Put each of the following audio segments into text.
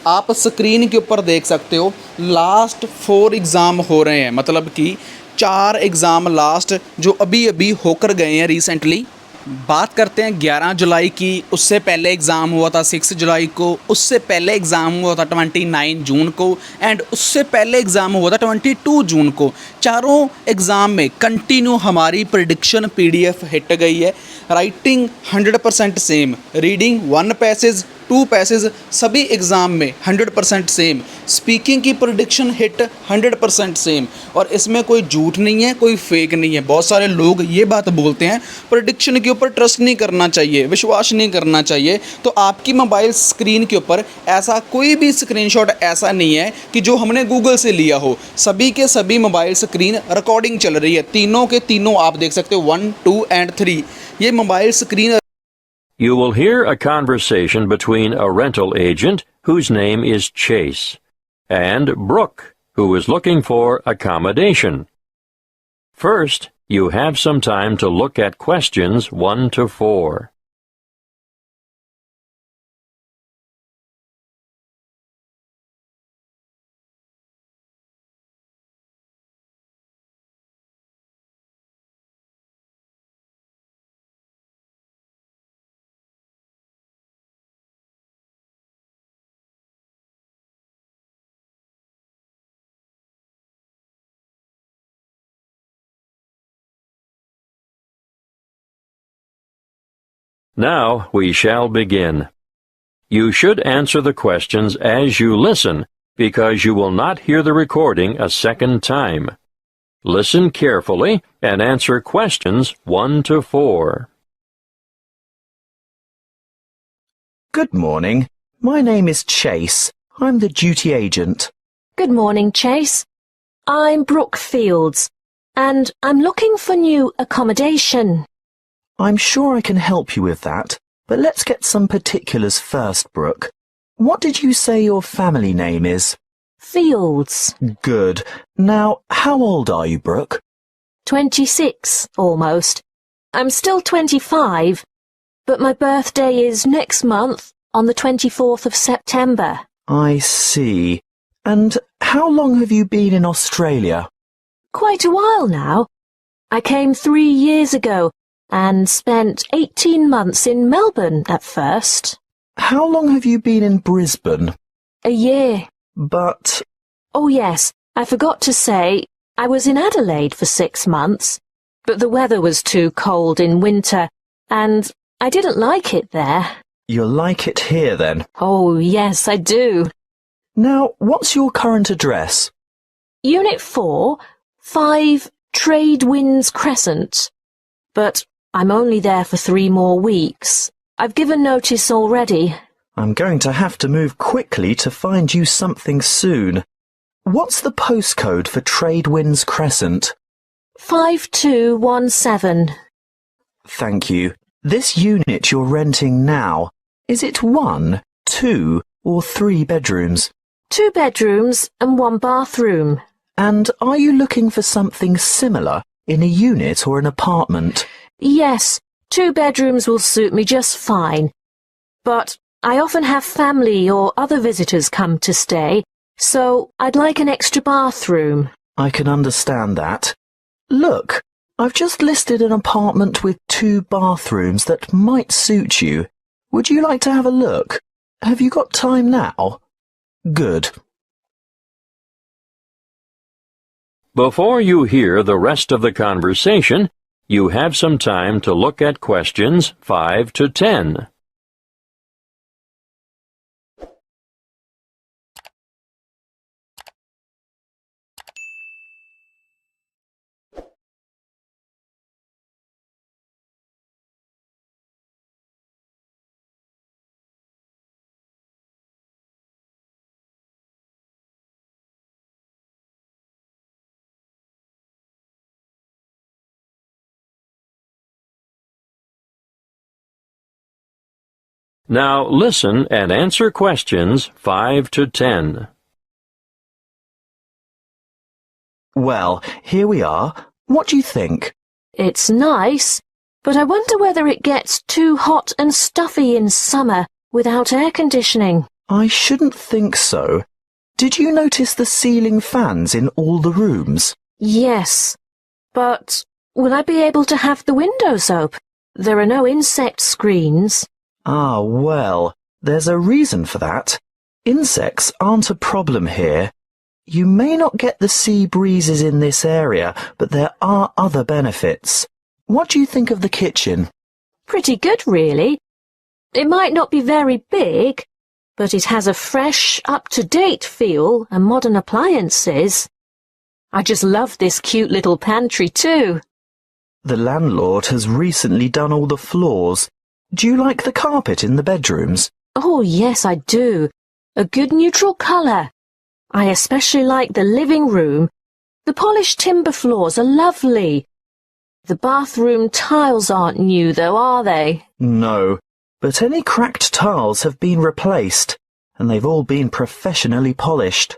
आप स्क्रीन के ऊपर देख सकते हो लास्ट 4 एग्ज़ाम हो रहे हैं, मतलब कि 4 एग्ज़ाम लास्ट जो अभी अभी होकर गए हैं रिसेंटली। बात करते हैं 11 जुलाई की, उससे पहले एग्ज़ाम हुआ था 6 जुलाई को, उससे पहले एग्ज़ाम हुआ था 29 जून को, एंड उससे पहले एग्ज़ाम हुआ था 22 जून को। चारों एग्ज़ाम में कंटिन्यू हमारी प्रेडिक्शन PDF हिट गई है। Writing 100% same, reading 1 passage 2 passage सभी एग्ज़ाम में 100% सेम, स्पीकिंग की प्रेडिक्शन हिट 100% सेम, और इसमें कोई झूठ नहीं है, कोई फेक नहीं है। बहुत सारे लोग ये बात बोलते हैं प्रेडिक्शन के ऊपर ट्रस्ट नहीं करना चाहिए, विश्वास नहीं करना चाहिए। तो आपकी मोबाइल स्क्रीन के ऊपर ऐसा कोई भी स्क्रीनशॉट ऐसा नहीं है कि जो हमने गूगल से लिया हो। सभी के सभी मोबाइल स्क्रीन रिकॉर्डिंग चल रही है, तीनों के तीनों आप देख सकते हो 1, 2 एंड 3। ये mobile screen You will hear a conversation between a rental agent, whose name is Chase, and Brooke, who is looking for accommodation. First, you have some time to look at questions 1 to 4. Now we shall begin. You should answer the questions as you listen, because you will not hear the recording a second time. Listen carefully and answer questions 1 to 4. Good morning. My name is Chase. I'm the duty agent. Good morning, Chase. I'm Brooke Fields, and I'm looking for new accommodation. I'm sure I can help you with that, but let's get some particulars first, Brooke. What did you say your family name is? Fields. Good. Now, how old are you, Brooke? 26, almost. I'm still 25, but my birthday is next month on the 24th of September. I see. And how long have you been in Australia? Quite a while now. I came 3 years ago and spent 18 months in Melbourne at first. How long have you been in Brisbane? A year. But... Oh yes, I forgot to say, I was in Adelaide for 6 months, but the weather was too cold in winter, and I didn't like it there. You like it here, then? Oh yes, I do. Now, what's your current address? Unit 4, 5 Trade Winds Crescent. But I'm only there for 3 more weeks. I've given notice already. I'm going to have to move quickly to find you something soon. What's the postcode for Trade Winds Crescent? 5217. Thank you. This unit you're renting now, is it 1, 2 or 3 bedrooms? 2 bedrooms and 1 bathroom. And are you looking for something similar in a unit or an apartment? Yes, 2 bedrooms will suit me just fine. But I often have family or other visitors come to stay, so I'd like an extra bathroom. I can understand that. Look, I've just listed an apartment with 2 bathrooms that might suit you. Would you like to have a look? Have you got time now? Good. Before you hear the rest of the conversation, you have some time to look at questions 5 to 10. Now listen and answer questions 5 to 10. Well, here we are. What do you think? It's nice, but I wonder whether it gets too hot and stuffy in summer without air conditioning. I shouldn't think so. Did you notice the ceiling fans in all the rooms? Yes, but will I be able to have the windows open? There are no insect screens. Ah, well, there's a reason for that. Insects aren't a problem here. You may not get the sea breezes in this area, but there are other benefits. What do you think of the kitchen? Pretty good, really. It might not be very big, but it has a fresh, up-to-date feel and modern appliances. I just love this cute little pantry, too. The landlord has recently done all the floors. Do you like the carpet in the bedrooms? Oh, yes, I do. A good neutral colour. I especially like the living room. The polished timber floors are lovely. The bathroom tiles aren't new, though, are they? No, but any cracked tiles have been replaced, and they've all been professionally polished.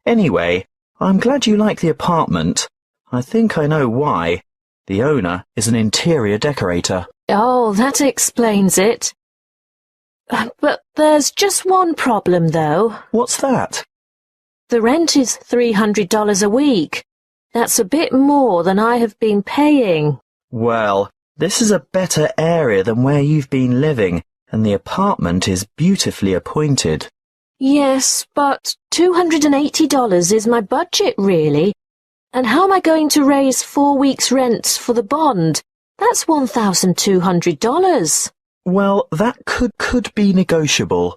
Anyway, I'm glad you like the apartment. I think I know why. The owner is an interior decorator. Oh, that explains it. But there's just one problem, though. What's that? The rent is $300 a week. That's a bit more than I have been paying. Well, this is a better area than where you've been living, and the apartment is beautifully appointed. Yes, but $280 is my budget, really. And how am I going to raise 4 weeks' rent for the bond? That's $1,200. Well, that could be negotiable.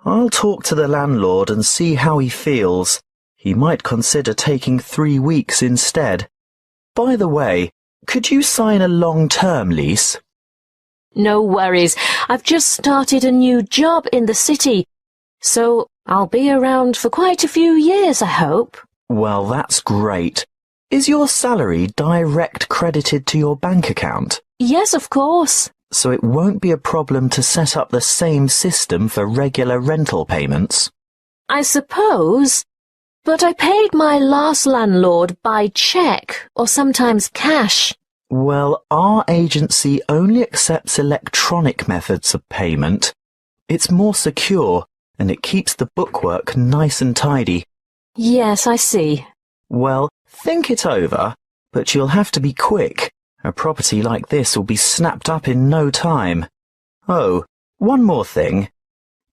I'll talk to the landlord and see how he feels. He might consider taking 3 weeks instead. By the way, could you sign a long-term lease? No worries. I've just started a new job in the city, so I'll be around for quite a few years, I hope. Well, that's great. Is your salary direct credited to your bank account? Yes, of course. So it won't be a problem to set up the same system for regular rental payments? I suppose. But I paid my last landlord by cheque or sometimes cash. Well, our agency only accepts electronic methods of payment. It's more secure and it keeps the bookwork nice and tidy. Yes, I see. Well, think it over, but you'll have to be quick. A property like this will be snapped up in no time. Oh, one more thing.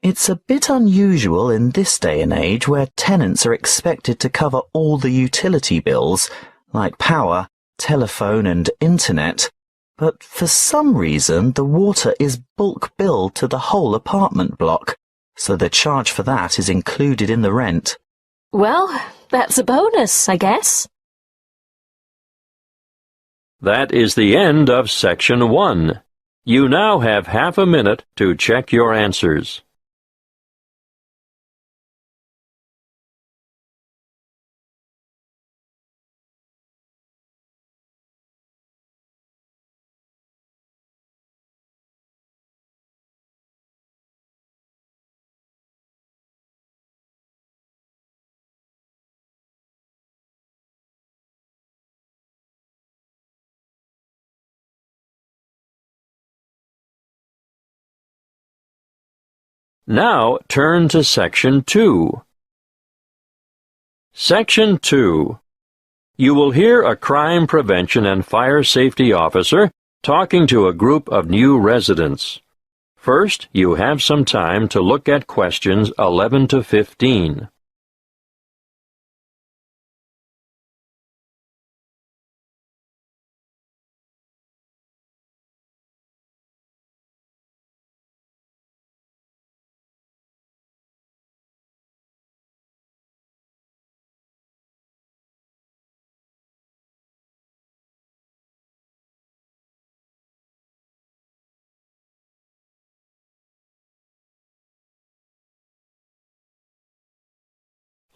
It's a bit unusual in this day and age where tenants are expected to cover all the utility bills, like power, telephone and internet, but for some reason the water is bulk billed to the whole apartment block, so the charge for that is included in the rent. Well, that's a bonus, I guess. That is the end of Section 1. You now have half a minute to check your answers. Now turn to Section 2. Section 2. You will hear a crime prevention and fire safety officer talking to a group of new residents. First, you have some time to look at questions 11 to 15.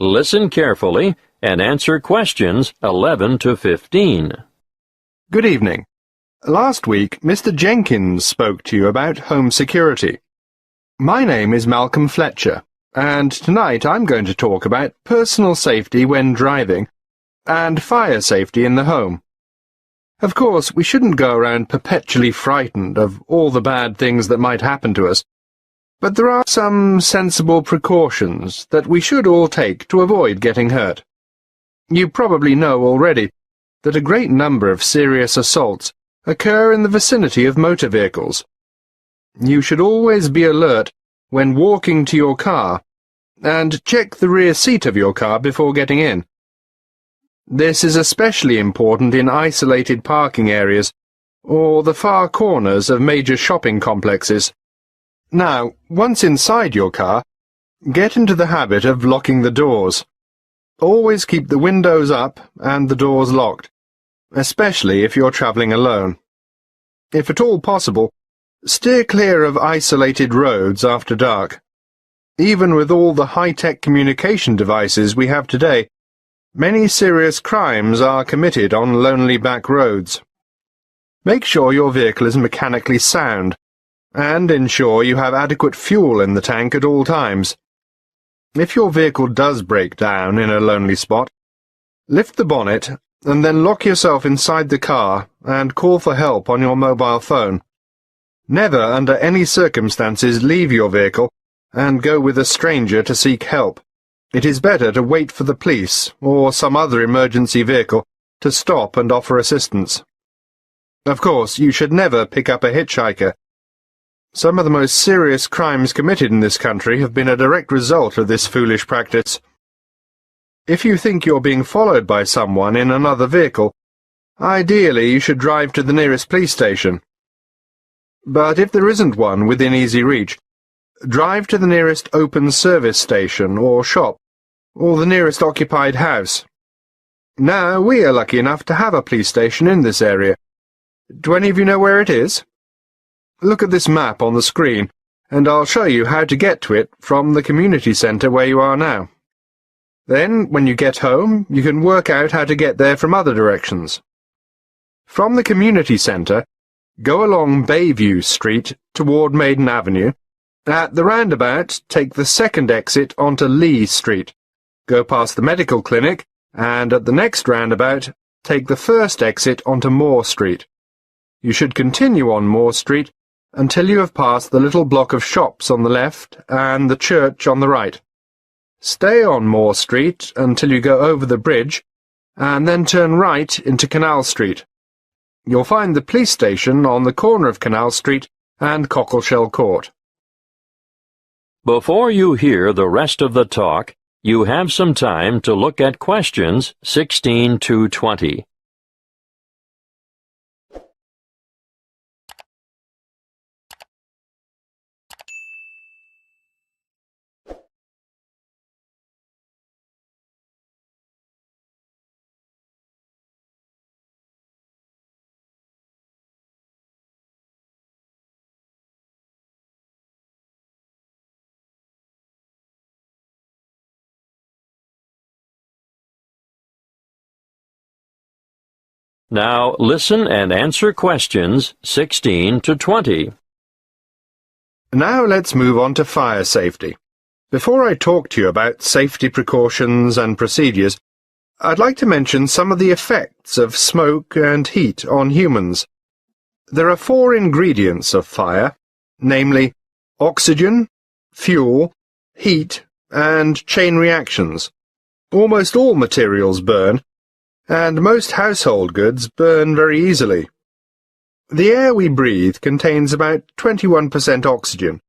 Listen carefully and answer questions 11 to 15. Good evening. Last week, Mr. Jenkins spoke to you about home security. My name is Malcolm Fletcher, and tonight I'm going to talk about personal safety when driving and fire safety in the home. Of course, we shouldn't go around perpetually frightened of all the bad things that might happen to us, But there are some sensible precautions that we should all take to avoid getting hurt. You probably know already that a great number of serious assaults occur in the vicinity of motor vehicles. You should always be alert when walking to your car, and check the rear seat of your car before getting in. This is especially important in isolated parking areas or the far corners of major shopping complexes. Now, once inside your car, get into the habit of locking the doors. Always keep the windows up and the doors locked, especially if you're travelling alone. If at all possible, steer clear of isolated roads after dark. Even with all the high-tech communication devices we have today, many serious crimes are committed on lonely back roads. Make sure your vehicle is mechanically sound, and ensure you have adequate fuel in the tank at all times. If your vehicle does break down in a lonely spot, lift the bonnet and then lock yourself inside the car and call for help on your mobile phone. Never, under any circumstances, leave your vehicle and go with a stranger to seek help. It is better to wait for the police or some other emergency vehicle to stop and offer assistance. Of course, you should never pick up a hitchhiker. Some of the most serious crimes committed in this country have been a direct result of this foolish practice. If you think you're being followed by someone in another vehicle, ideally you should drive to the nearest police station. But if there isn't one within easy reach, drive to the nearest open service station or shop, or the nearest occupied house. Now, we are lucky enough to have a police station in this area. Do any of you know where it is? Look at this map on the screen, and I'll show you how to get to it from the community centre where you are now. Then, when you get home, you can work out how to get there from other directions. From the community centre, go along Bayview Street toward Maiden Avenue. At the roundabout, take the second exit onto Lee Street. Go past the medical clinic, and at the next roundabout, take the first exit onto Moore Street. You should continue on Moore Street until you have passed the little block of shops on the left and the church on the right. Stay on Moore Street until you go over the bridge, and then turn right into Canal Street. You'll find the police station on the corner of Canal Street and Cockleshell Court. Before you hear the rest of the talk, you have some time to look at questions 16 to 20. Now listen and answer questions 16 to 20. Now let's move on to fire safety. Before I talk to you about safety precautions and procedures, I'd like to mention some of the effects of smoke and heat on humans. There are 4 ingredients of fire, namely oxygen, fuel, heat, and chain reactions. Almost all materials burn, and most household goods burn very easily. The air we breathe contains about 21% oxygen.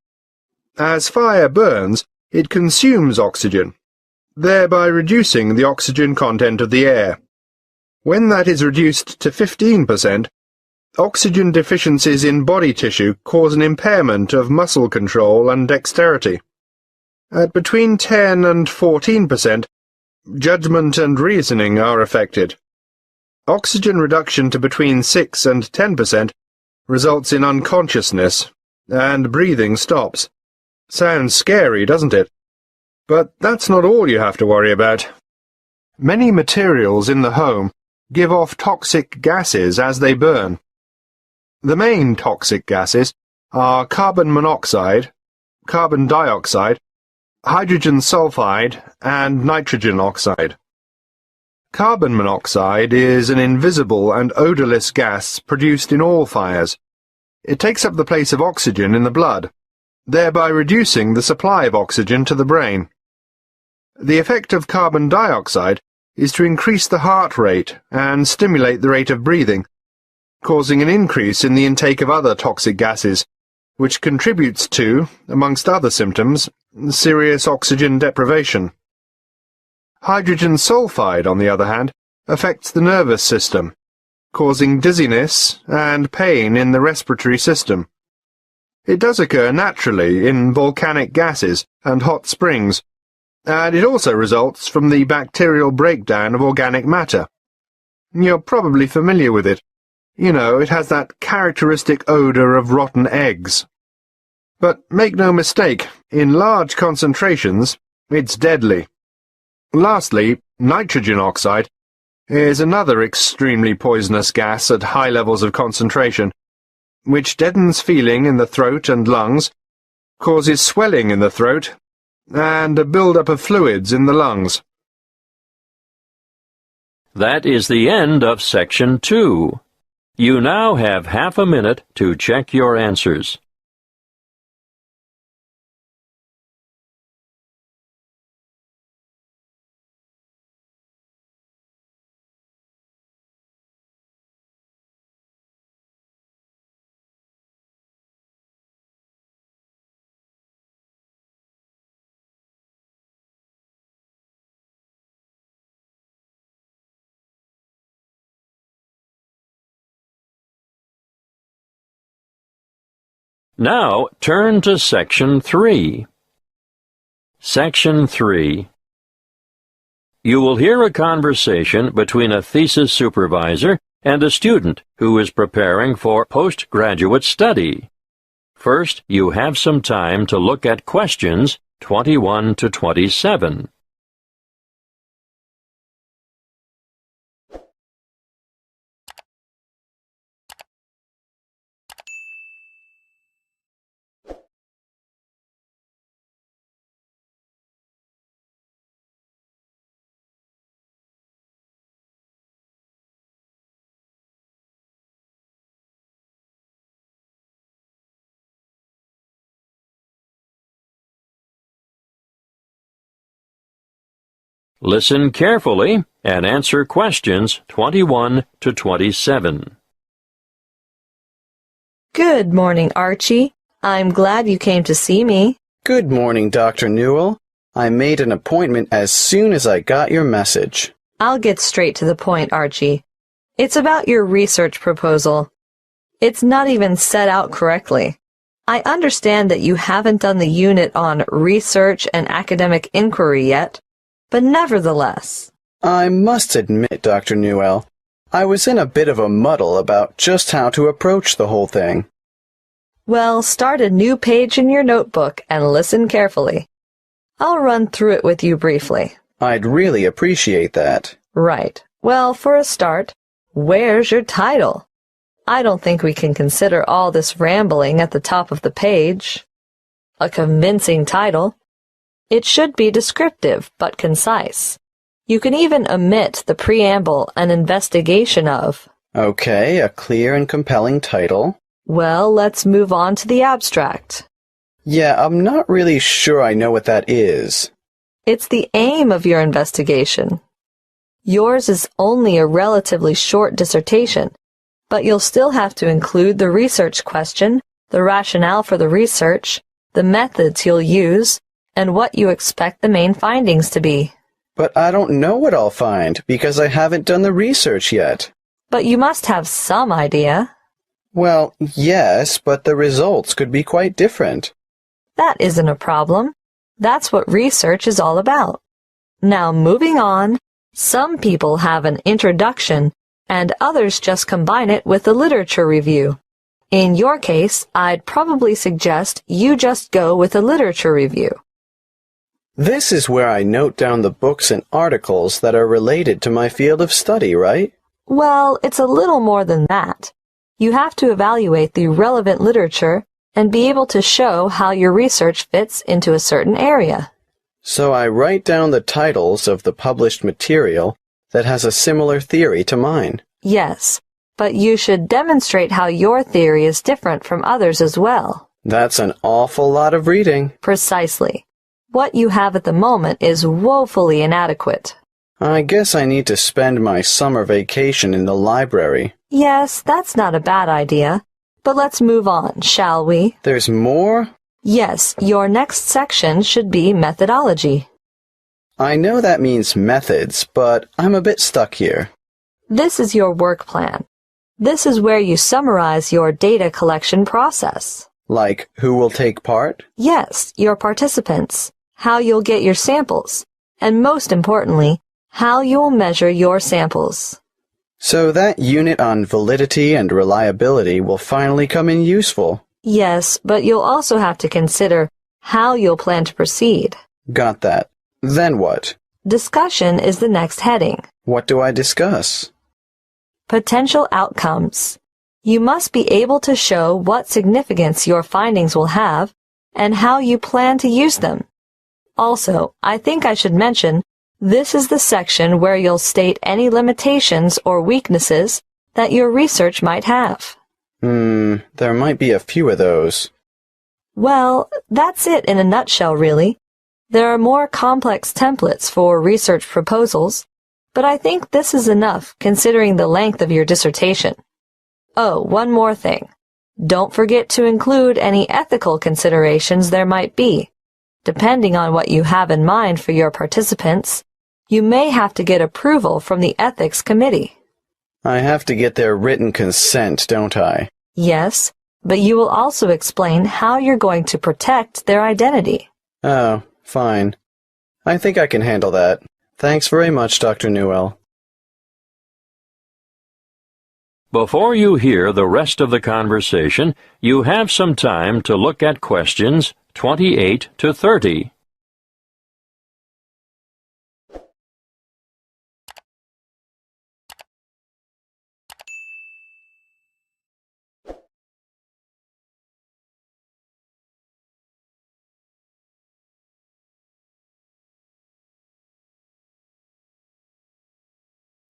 As fire burns, it consumes oxygen, thereby reducing the oxygen content of the air. When that is reduced to 15%, oxygen deficiencies in body tissue cause an impairment of muscle control and dexterity. At between 10 and 14%, judgment and reasoning are affected. Oxygen reduction to between 6 and 10% results in unconsciousness, and breathing stops. Sounds scary, doesn't it? But that's not all you have to worry about. Many materials in the home give off toxic gases as they burn. The main toxic gases are carbon monoxide, carbon dioxide, hydrogen sulfide, and nitrogen oxide. Carbon monoxide is an invisible and odorless gas produced in all fires. It takes up the place of oxygen in the blood, thereby reducing the supply of oxygen to the brain. The effect of carbon dioxide is to increase the heart rate and stimulate the rate of breathing, causing an increase in the intake of other toxic gases, which contributes to, amongst other symptoms, serious oxygen deprivation. Hydrogen sulfide, on the other hand, affects the nervous system, causing dizziness and pain in the respiratory system. It does occur naturally in volcanic gases and hot springs, and it also results from the bacterial breakdown of organic matter. You're probably familiar with it. You know, it has that characteristic odor of rotten eggs. But make no mistake, in large concentrations, it's deadly. Lastly, nitrogen oxide is another extremely poisonous gas at high levels of concentration, which deadens feeling in the throat and lungs, causes swelling in the throat, and a build-up of fluids in the lungs. That is the end of Section 2. You now have half a minute to check your answers. Now turn to Section 3. Section 3. You will hear a conversation between a thesis supervisor and a student who is preparing for postgraduate study. First, you have some time to look at questions 21 to 27. Listen carefully and answer questions 21 to 27. Good morning, Archie. I'm glad you came to see me. Good morning, Dr. Newell. I made an appointment as soon as I got your message. I'll get straight to the point, Archie. It's about your research proposal. It's not even set out correctly. I understand that you haven't done the unit on research and academic inquiry yet, but nevertheless. I must admit, Dr. Newell, I was in a bit of a muddle about just how to approach the whole thing. Well, start a new page in your notebook and listen carefully. I'll run through it with you briefly. I'd really appreciate that. Right. Well, for a start, where's your title? I don't think we can consider all this rambling at the top of the page. A convincing title. It should be descriptive but concise. You can even omit the preamble and investigation of. Okay, a clear and compelling title. Well, let's move on to the abstract. Yeah, I'm not really sure I know what that is. It's the aim of your investigation. Yours is only a relatively short dissertation, but you'll still have to include the research question, the rationale for the research, the methods you'll use, and what you expect the main findings to be. But I don't know what I'll find because I haven't done the research yet. But you must have some idea. Well, yes, but the results could be quite different. That isn't a problem. That's what research is all about. Now, moving on, some people have an introduction, and others just combine it with a literature review. In your case, I'd probably suggest you just go with a literature review. This is where I note down the books and articles that are related to my field of study, right? Well, it's a little more than that. You have to evaluate the relevant literature and be able to show how your research fits into a certain area. So I write down the titles of the published material that has a similar theory to mine. Yes, but you should demonstrate how your theory is different from others as well. That's an awful lot of reading. Precisely. What you have at the moment is woefully inadequate. I guess I need to spend my summer vacation in the library. Yes, that's not a bad idea. But let's move on, shall we? There's more? Yes, your next section should be methodology. I know that means methods, but I'm a bit stuck here. This is your work plan. This is where you summarize your data collection process. Like, who will take part? Yes, your participants, how you'll get your samples, and most importantly, how you'll measure your samples. So that unit on validity and reliability will finally come in useful. Yes, but you'll also have to consider how you'll plan to proceed. Got that. Then what? Discussion is the next heading. What do I discuss? Potential outcomes. You must be able to show what significance your findings will have and how you plan to use them. Also, I think I should mention, this is the section where you'll state any limitations or weaknesses that your research might have. There might be a few of those. Well, that's it in a nutshell, really. There are more complex templates for research proposals, but I think this is enough considering the length of your dissertation. Oh, one more thing. Don't forget to include any ethical considerations there might be. Depending on what you have in mind for your participants, you may have to get approval from the ethics committee. I have to get their written consent, don't I? Yes, but you will also explain how you're going to protect their identity. Oh, fine. I think I can handle that. Thanks very much, Dr. Newell. Before you hear the rest of the conversation, you have some time to look at questions 28 to 30.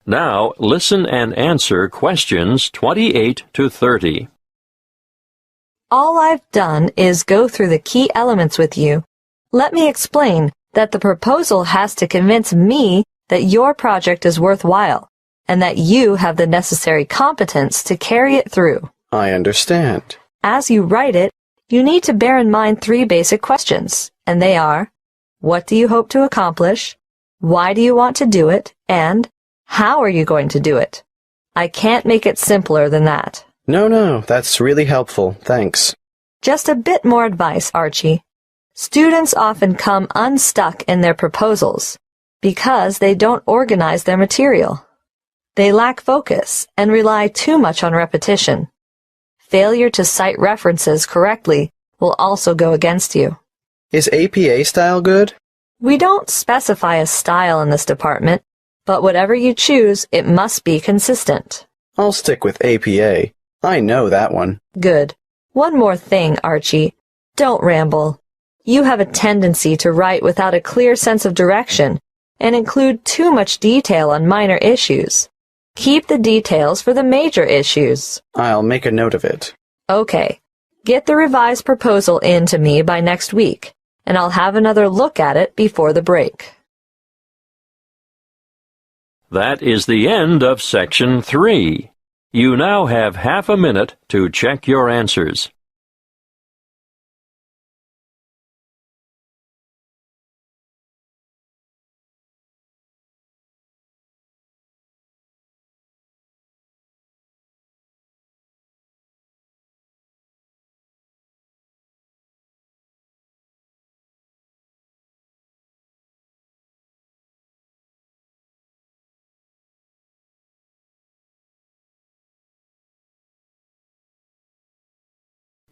Now, listen and answer questions 28 to 30. All I've done is go through the key elements with you. Let me explain that the proposal has to convince me that your project is worthwhile and that you have the necessary competence to carry it through. I understand. As you write it, you need to bear in mind 3 basic questions, and they are, what do you hope to accomplish? Why do you want to do it? And how are you going to do it? I can't make it simpler than that. No, that's really helpful. Thanks. Just a bit more advice, Archie. Students often come unstuck in their proposals because they don't organize their material. They lack focus and rely too much on repetition. Failure to cite references correctly will also go against you. Is APA style good? We don't specify a style in this department, but whatever you choose, it must be consistent. I'll stick with APA. I know that one. Good. One more thing, Archie. Don't ramble. You have a tendency to write without a clear sense of direction and include too much detail on minor issues. Keep the details for the major issues. I'll make a note of it. Okay. Get the revised proposal in to me by next week, and I'll have another look at it before the break. That is the end of Section 3. You now have half a minute to check your answers.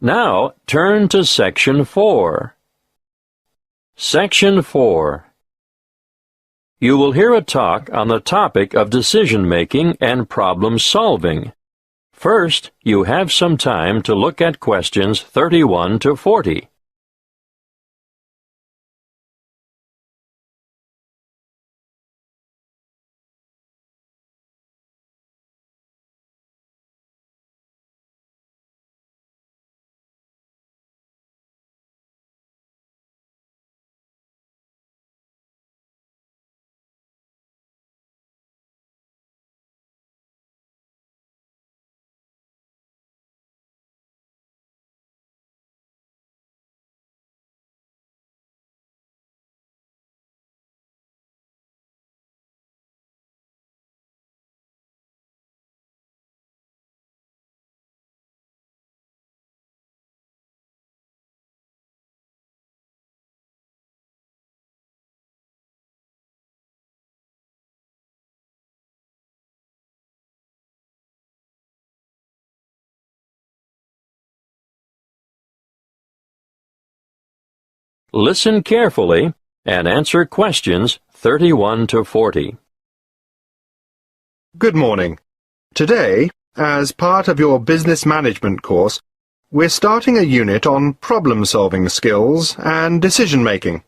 Now, turn to Section 4. Section 4. You will hear a talk on the topic of decision-making and problem-solving. First, you have some time to look at questions 31 to 40. Listen carefully and answer questions 31 to 40. Good morning. Today, as part of your business management course, we're starting a unit on problem-solving skills and decision-making.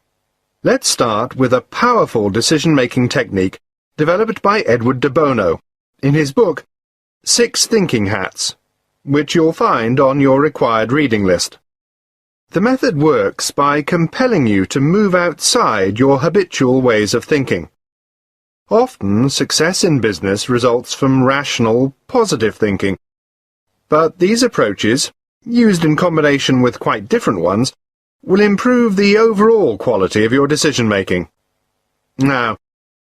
Let's start with a powerful decision-making technique developed by Edward de Bono in his book 6 Thinking Hats, which you'll find on your required reading list. The method works by compelling you to move outside your habitual ways of thinking. Often, success in business results from rational, positive thinking. But these approaches, used in combination with quite different ones, will improve the overall quality of your decision-making. Now,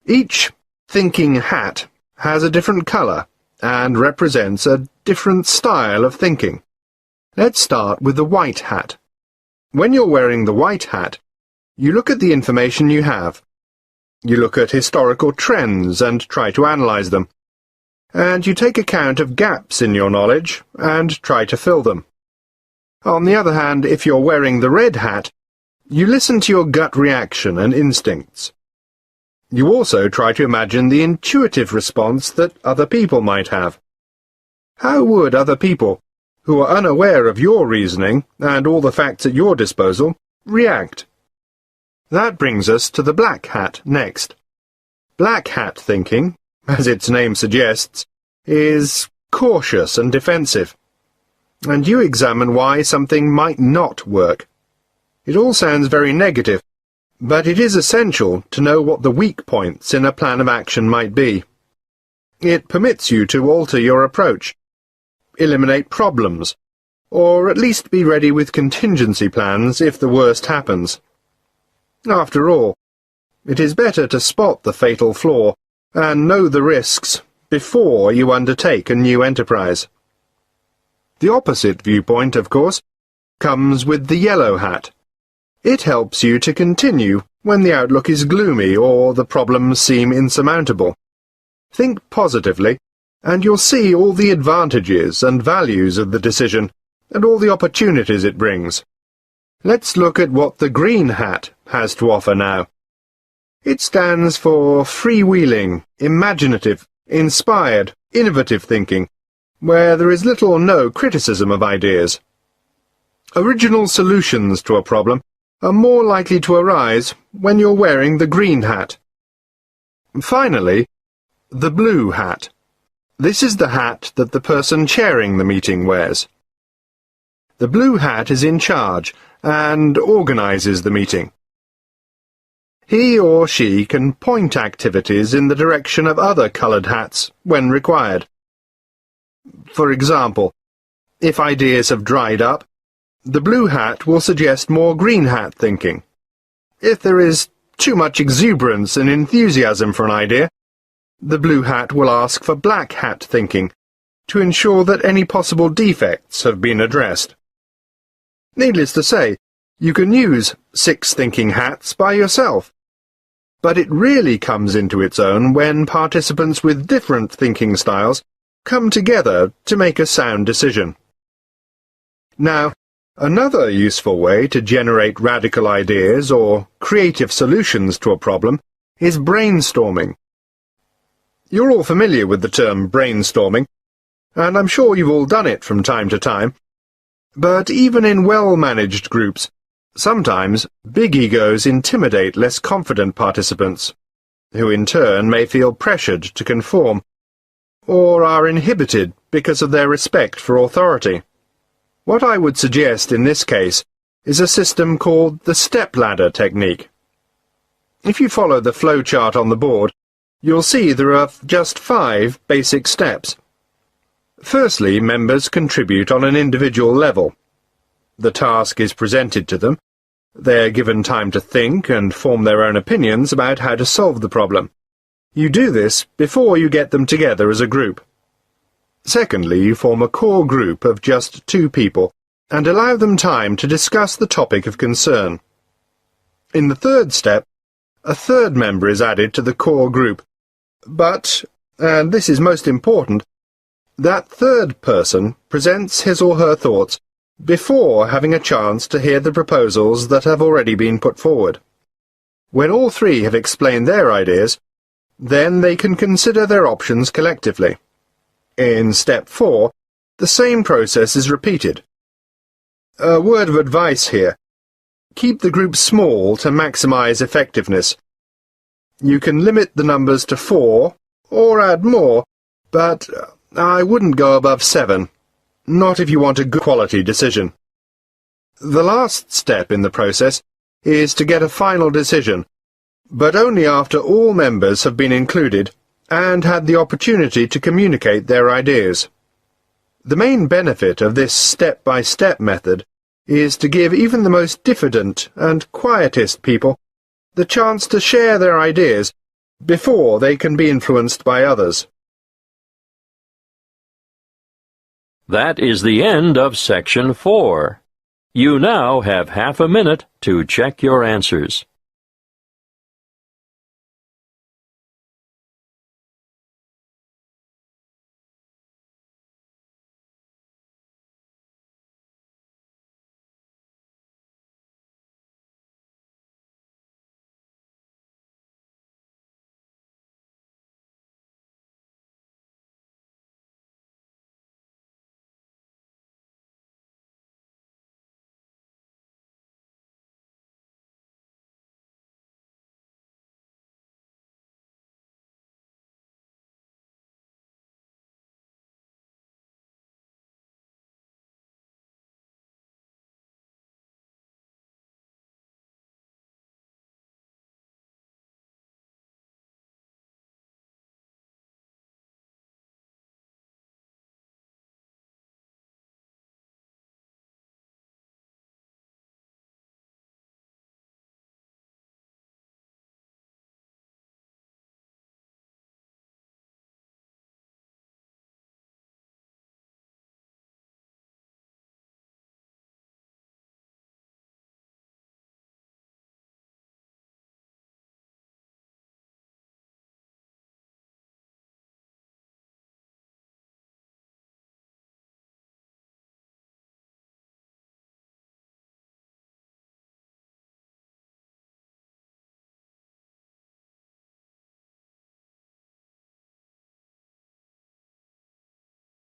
each thinking hat has a different colour and represents a different style of thinking. Let's start with the white hat. When you're wearing the white hat, you look at the information you have. You look at historical trends and try to analyse them. And you take account of gaps in your knowledge and try to fill them. On the other hand, if you're wearing the red hat, you listen to your gut reaction and instincts. You also try to imagine the intuitive response that other people might have. How would other people, who are unaware of your reasoning and all the facts at your disposal, react? That brings us to the black hat next. Black hat thinking, as its name suggests, is cautious and defensive. And you examine why something might not work. It all sounds very negative, but it is essential to know what the weak points in a plan of action might be. It permits you to alter your approach, eliminate problems, or at least be ready with contingency plans if the worst happens. After all, it is better to spot the fatal flaw and know the risks before you undertake a new enterprise. The opposite viewpoint, of course, comes with the yellow hat. It helps you to continue when the outlook is gloomy or the problems seem insurmountable. Think positively, and you'll see all the advantages and values of the decision and all the opportunities it brings. Let's look at what the green hat has to offer now. It stands for freewheeling, imaginative, inspired, innovative thinking, where there is little or no criticism of ideas. Original solutions to a problem are more likely to arise when you're wearing the green hat. Finally, the blue hat. This is the hat that the person chairing the meeting wears. The blue hat is in charge and organizes the meeting. He or she can point activities in the direction of other coloured hats when required. For example, if ideas have dried up, the blue hat will suggest more green hat thinking. If there is too much exuberance and enthusiasm for an idea, the blue hat will ask for black hat thinking to ensure that any possible defects have been addressed. Needless to say, you can use 6 thinking hats by yourself, but it really comes into its own when participants with different thinking styles come together to make a sound decision. Now, another useful way to generate radical ideas or creative solutions to a problem is brainstorming. You're all familiar with the term brainstorming, and I'm sure you've all done it from time to time. But even in well-managed groups, sometimes big egos intimidate less confident participants, who in turn may feel pressured to conform, or are inhibited because of their respect for authority. What I would suggest in this case is a system called the step-ladder technique. If you follow the flowchart on the board, you'll see there are just 5 basic steps. Firstly, members contribute on an individual level. The task is presented to them. They are given time to think and form their own opinions about how to solve the problem. You do this before you get them together as a group. Secondly, you form a core group of just 2 people and allow them time to discuss the topic of concern. In the third step, a third member is added to the core group, but, and this is most important, that third person presents his or her thoughts before having a chance to hear the proposals that have already been put forward. When all three have explained their ideas, then they can consider their options collectively. In step 4, the same process is repeated. A word of advice here. Keep the group small to maximize effectiveness. You can limit the numbers to 4, or add more, but I wouldn't go above 7, not if you want a good quality decision. The last step in the process is to get a final decision, but only after all members have been included and had the opportunity to communicate their ideas. The main benefit of this step-by-step method is to give even the most diffident and quietest people the chance to share their ideas before they can be influenced by others. That is the end of Section 4. You now have half a minute to check your answers.